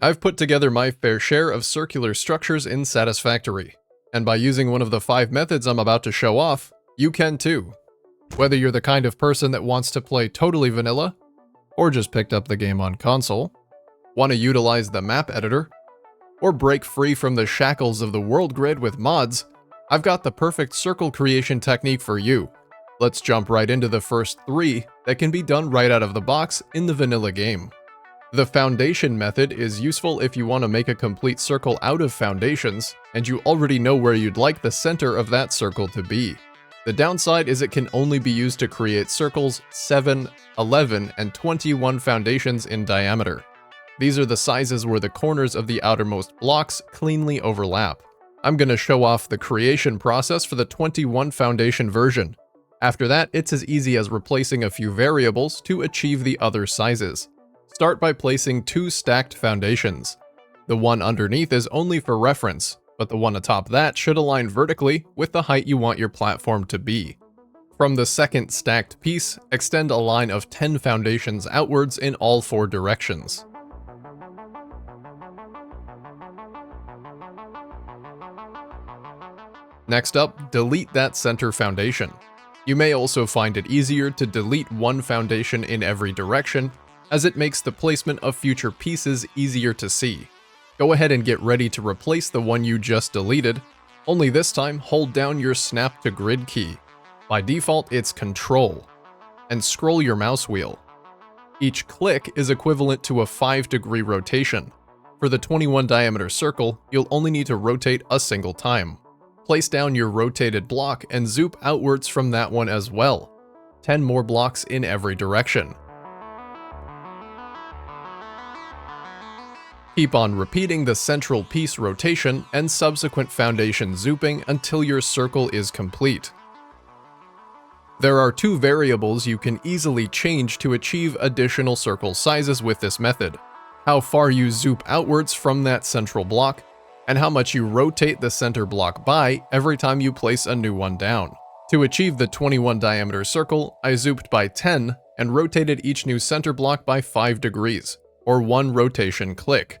I've put together my fair share of circular structures in Satisfactory, and by using one of the 5 methods I'm about to show off, you can too. Whether you're the kind of person that wants to play totally vanilla, or just picked up the game on console, want to utilize the map editor, or break free from the shackles of the world grid with mods, I've got the perfect circle creation technique for you. Let's jump right into the first 3 that can be done right out of the box in the vanilla game. The foundation method is useful if you want to make a complete circle out of foundations, and you already know where you'd like the center of that circle to be. The downside is it can only be used to create circles 7, 11, and 21 foundations in diameter. These are the sizes where the corners of the outermost blocks cleanly overlap. I'm going to show off the creation process for the 21 foundation version. After that, it's as easy as replacing a few variables to achieve the other sizes. Start by placing 2 stacked foundations. The one underneath is only for reference, but the one atop that should align vertically with the height you want your platform to be. From the second stacked piece, extend a line of 10 foundations outwards in all 4 directions. Next up, delete that center foundation. You may also find it easier to delete one foundation in every direction, as it makes the placement of future pieces easier to see. Go ahead and get ready to replace the one you just deleted, only this time hold down your snap to grid key. By default, it's Control, and scroll your mouse wheel. Each click is equivalent to a 5-degree rotation. For the 21 diameter circle, you'll only need to rotate a single time. Place down your rotated block and zoop outwards from that one as well. 10 more blocks in every direction. Keep on repeating the central piece rotation and subsequent foundation zooping until your circle is complete. There are 2 variables you can easily change to achieve additional circle sizes with this method: how far you zoop outwards from that central block, and how much you rotate the center block by every time you place a new one down. To achieve the 21 diameter circle, I zooped by 10 and rotated each new center block by 5 degrees, or 1 rotation click.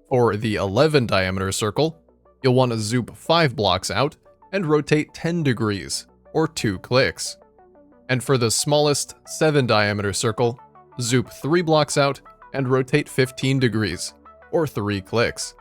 For the 11 diameter circle, you'll want to zoop 5 blocks out and rotate 10 degrees, or 2 clicks. And for the smallest 7 diameter circle, zoop 3 blocks out and rotate 15 degrees, or 3 clicks.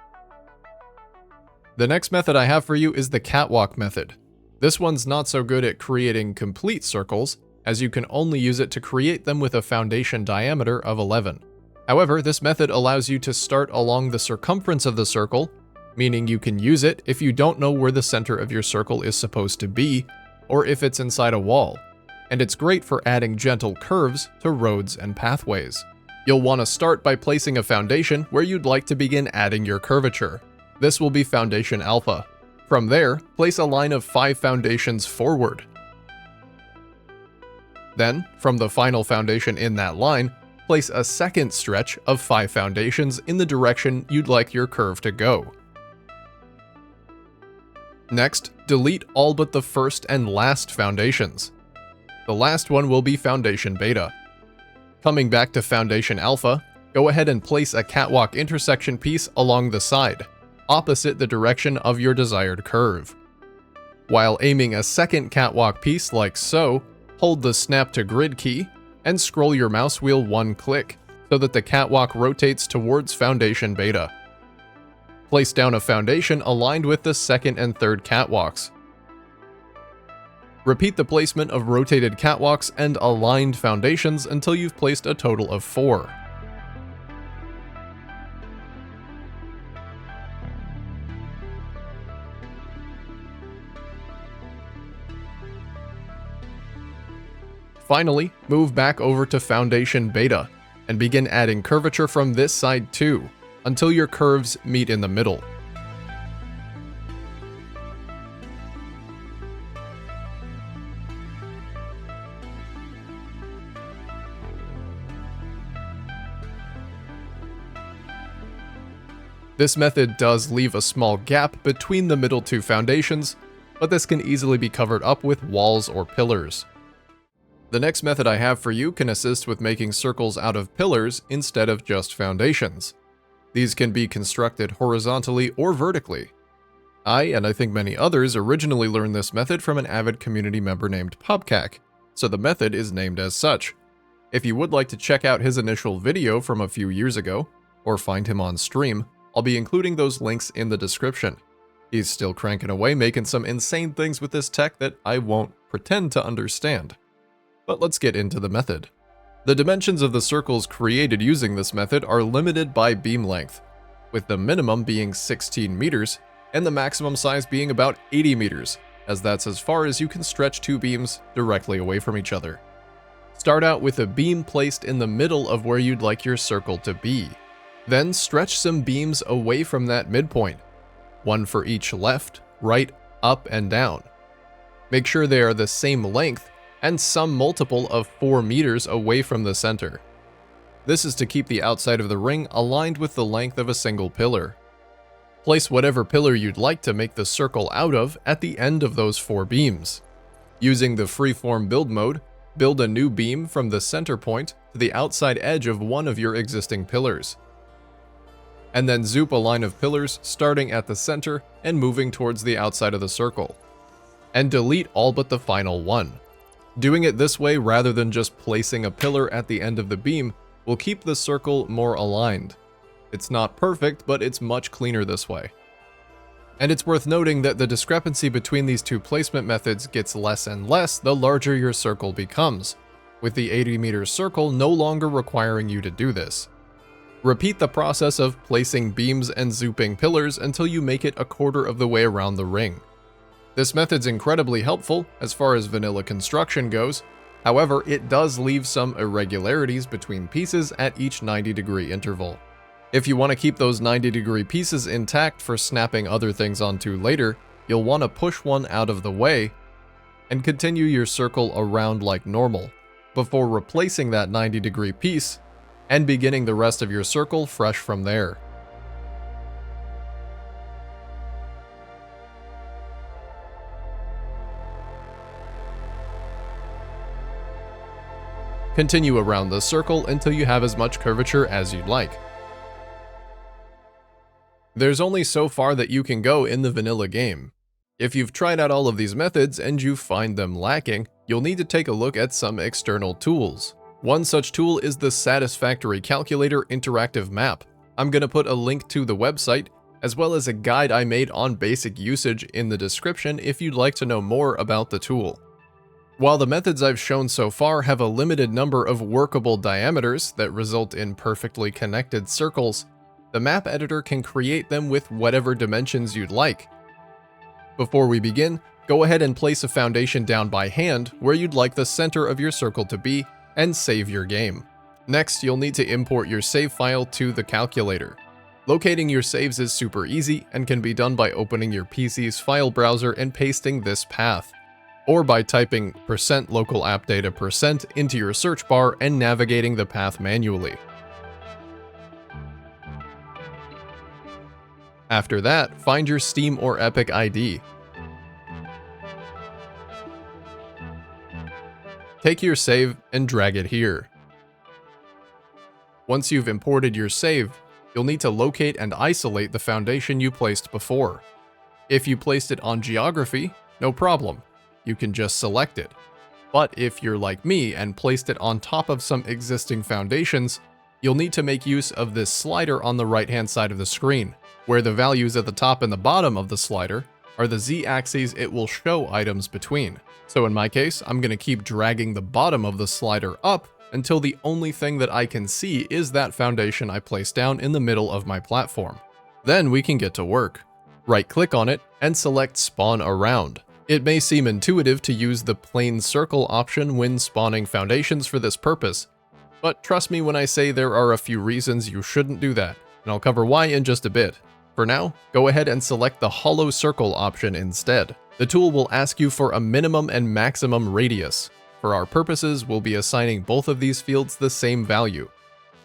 The next method I have for you is the Catwalk method. This one's not so good at creating complete circles, as you can only use it to create them with a foundation diameter of 11. However, this method allows you to start along the circumference of the circle, meaning you can use it if you don't know where the center of your circle is supposed to be, or if it's inside a wall. And it's great for adding gentle curves to roads and pathways. You'll want to start by placing a foundation where you'd like to begin adding your curvature. This will be foundation alpha. From there, place a line of 5 foundations forward. Then, from the final foundation in that line, place a second stretch of 5 foundations in the direction you'd like your curve to go. Next, delete all but the first and last foundations. The last one will be foundation beta. Coming back to foundation alpha, go ahead and place a catwalk intersection piece along the side, opposite the direction of your desired curve. While aiming a second catwalk piece like so, hold the snap to grid key and scroll your mouse wheel 1 click so that the catwalk rotates towards foundation beta. Place down a foundation aligned with the second and third catwalks. Repeat the placement of rotated catwalks and aligned foundations until you've placed a total of 4. Finally, move back over to foundation beta and begin adding curvature from this side too, until your curves meet in the middle. This method does leave a small gap between the middle 2 foundations, but this can easily be covered up with walls or pillars. The next method I have for you can assist with making circles out of pillars instead of just foundations. These can be constructed horizontally or vertically. I think many others, originally learned this method from an avid community member named Pobkac, so the method is named as such. If you would like to check out his initial video from a few years ago, or find him on stream, I'll be including those links in the description. He's still cranking away making some insane things with this tech that I won't pretend to understand. But let's get into the method. The dimensions of the circles created using this method are limited by beam length, with the minimum being 16 meters and the maximum size being about 80 meters, as that's as far as you can stretch two beams directly away from each other. Start out with a beam placed in the middle of where you'd like your circle to be. Then stretch some beams away from that midpoint, one for each left, right, up, and down. Make sure they are the same length and some multiple of 4 meters away from the center. This is to keep the outside of the ring aligned with the length of a single pillar. Place whatever pillar you'd like to make the circle out of at the end of those 4 beams. Using the freeform build mode, build a new beam from the center point to the outside edge of one of your existing pillars. And then zoop a line of pillars starting at the center and moving towards the outside of the circle. And delete all but the final one. Doing it this way rather than just placing a pillar at the end of the beam will keep the circle more aligned. It's not perfect, but it's much cleaner this way. And it's worth noting that the discrepancy between these two placement methods gets less and less the larger your circle becomes, with the 80-meter circle no longer requiring you to do this. Repeat the process of placing beams and zooping pillars until you make it a quarter of the way around the ring. This method's incredibly helpful as far as vanilla construction goes, however, it does leave some irregularities between pieces at each 90-degree interval. If you want to keep those 90-degree pieces intact for snapping other things onto later, you'll want to push one out of the way and continue your circle around like normal, before replacing that 90-degree piece and beginning the rest of your circle fresh from there. Continue around the circle until you have as much curvature as you'd like. There's only so far that you can go in the vanilla game. If you've tried out all of these methods and you find them lacking, you'll need to take a look at some external tools. One such tool is the Satisfactory Calculator interactive map. I'm going to put a link to the website, as well as a guide I made on basic usage in the description if you'd like to know more about the tool. While the methods I've shown so far have a limited number of workable diameters that result in perfectly connected circles, the map editor can create them with whatever dimensions you'd like. Before we begin, go ahead and place a foundation down by hand where you'd like the center of your circle to be and save your game. Next, you'll need to import your save file to the calculator. Locating your saves is super easy and can be done by opening your PC's file browser and pasting this path, or by typing %localappdata% into your search bar and navigating the path manually. After that, find your Steam or Epic ID. Take your save and drag it here. Once you've imported your save, you'll need to locate and isolate the foundation you placed before. If you placed it on geography, no problem. You can just select it. But if you're like me and placed it on top of some existing foundations, you'll need to make use of this slider on the right-hand side of the screen, where the values at the top and the bottom of the slider are the z-axes it will show items between. So in my case, I'm going to keep dragging the bottom of the slider up until the only thing that I can see is that foundation I placed down in the middle of my platform. Then we can get to work. Right-click on it and select Spawn Around. It may seem intuitive to use the plain circle option when spawning foundations for this purpose, but trust me when I say there are a few reasons you shouldn't do that, and I'll cover why in just a bit. For now, go ahead and select the hollow circle option instead. The tool will ask you for a minimum and maximum radius. For our purposes, we'll be assigning both of these fields the same value.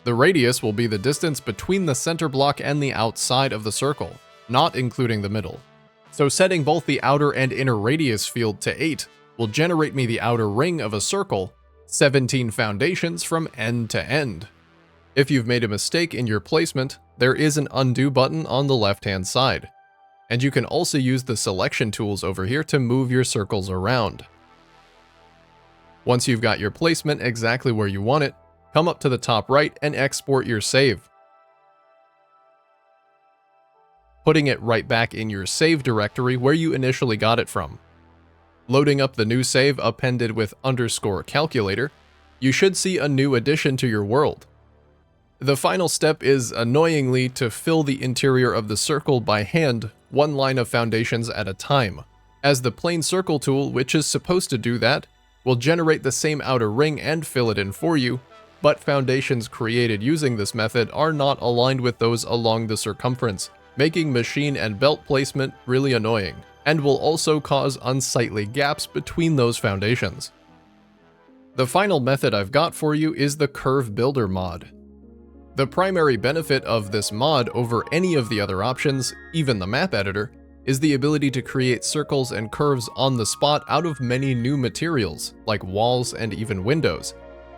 The radius will be the distance between the center block and the outside of the circle, not including the middle. So setting both the outer and inner radius field to 8 will generate me the outer ring of a circle, 17 foundations from end to end. If you've made a mistake in your placement, there is an undo button on the left-hand side. And you can also use the selection tools over here to move your circles around. Once you've got your placement exactly where you want it, come up to the top right and export your save. Putting it right back in your save directory where you initially got it from. Loading up the new save appended with _calculator, you should see a new addition to your world. The final step is, annoyingly, to fill the interior of the circle by hand, one line of foundations at a time, as the plain circle tool, which is supposed to do that, will generate the same outer ring and fill it in for you, but foundations created using this method are not aligned with those along the circumference, making machine and belt placement really annoying, and will also cause unsightly gaps between those foundations. The final method I've got for you is the Curve Builder mod. The primary benefit of this mod over any of the other options, even the map editor, is the ability to create circles and curves on the spot out of many new materials, like walls and even windows,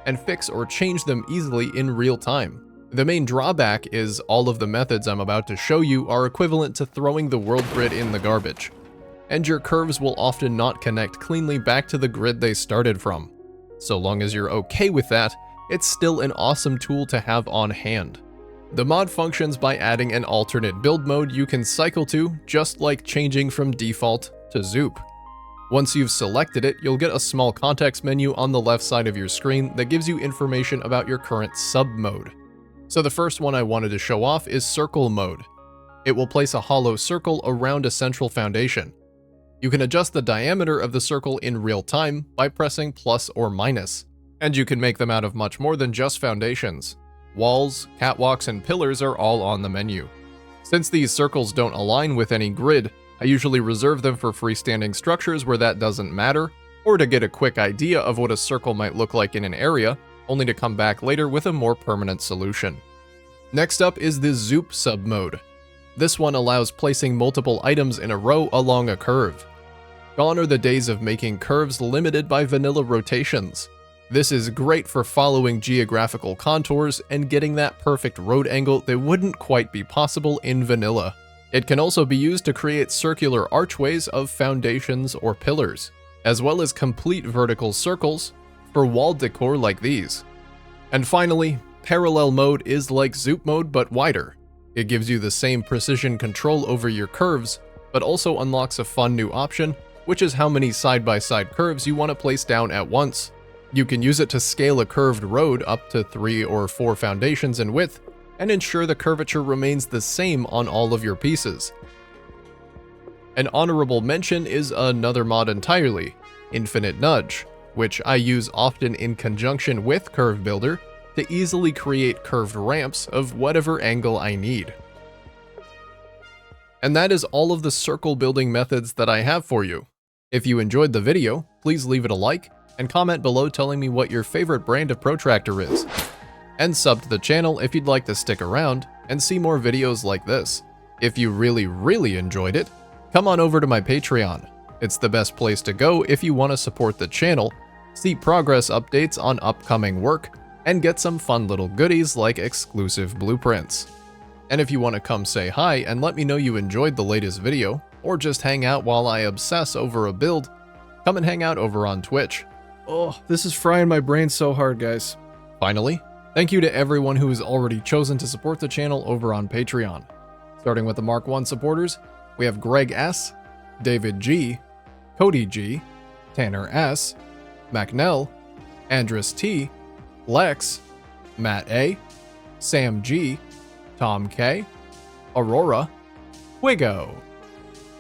and fix or change them easily in real time. The main drawback is all of the methods I'm about to show you are equivalent to throwing the world grid in the garbage, and your curves will often not connect cleanly back to the grid they started from. So long as you're okay with that, it's still an awesome tool to have on hand. The mod functions by adding an alternate build mode you can cycle to, just like changing from default to Zoop. Once you've selected it, you'll get a small context menu on the left side of your screen that gives you information about your current sub-mode. So the first one I wanted to show off is Circle Mode. It will place a hollow circle around a central foundation. You can adjust the diameter of the circle in real time by pressing plus or minus, and you can make them out of much more than just foundations. Walls, catwalks, and pillars are all on the menu. Since these circles don't align with any grid, I usually reserve them for freestanding structures where that doesn't matter, or to get a quick idea of what a circle might look like in an area, only to come back later with a more permanent solution. Next up is the Zoop submode. This one allows placing multiple items in a row along a curve. Gone are the days of making curves limited by vanilla rotations. This is great for following geographical contours and getting that perfect road angle that wouldn't quite be possible in vanilla. It can also be used to create circular archways of foundations or pillars, as well as complete vertical circles for wall decor like these. And finally, Parallel Mode is like Zoop mode but wider. It gives you the same precision control over your curves, but also unlocks a fun new option, which is how many side-by-side curves you want to place down at once. You can use it to scale a curved road up to 3 or 4 foundations in width, and ensure the curvature remains the same on all of your pieces. An honorable mention is another mod entirely, Infinite Nudge, which I use often in conjunction with Curve Builder to easily create curved ramps of whatever angle I need. And that is all of the circle building methods that I have for you. If you enjoyed the video, please leave it a like, and comment below telling me what your favorite brand of protractor is. And sub to the channel if you'd like to stick around and see more videos like this. If you really enjoyed it, come on over to my Patreon. It's the best place to go if you want to support the channel, see progress updates on upcoming work, and get some fun little goodies like exclusive blueprints. And if you want to come say hi and let me know you enjoyed the latest video, or just hang out while I obsess over a build, come and hang out over on Twitch. Oh, this is frying my brain so hard, guys. Finally, thank you to everyone who has already chosen to support the channel over on Patreon. Starting with the Mark 1 supporters, we have Greg S., David G., Cody G., Tanner S., Macnell, Andres T., Lex, Matt A., Sam G., Tom K., Aurora, Wigo,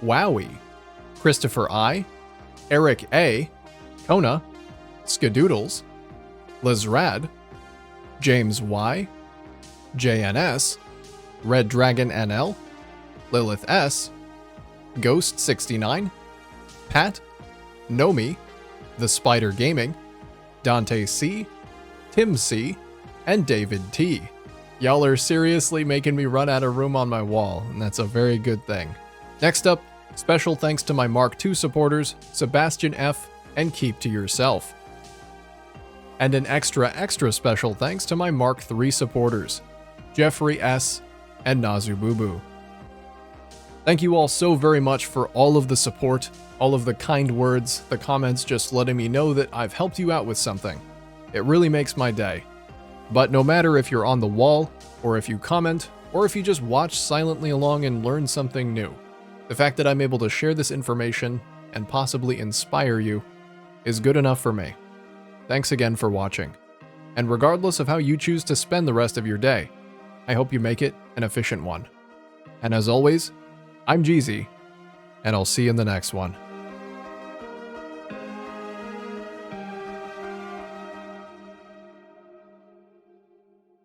Wowie, Christopher I., Eric A., Kona, Skadoodles, Lizrad, James Y., JNS, Red Dragon NL, Lilith S., Ghost 69, Pat, Nomi, The Spider Gaming, Dante C., Tim C., and David T. Y'all are seriously making me run out of room on my wall, and that's a very good thing. Next up, special thanks to my Mark II supporters, Sebastian F. and Keep to Yourself. And an extra special thanks to my Mark III supporters, Jeffrey S. and Nazububu. Thank you all so very much for all of the support, all of the kind words, the comments just letting me know that I've helped you out with something. It really makes my day. But no matter if you're on the wall, or if you comment, or if you just watch silently along and learn something new, the fact that I'm able to share this information and possibly inspire you is good enough for me. Thanks again for watching. And regardless of how you choose to spend the rest of your day, I hope you make it an efficient one. And as always, I'm Jeezy, and I'll see you in the next one.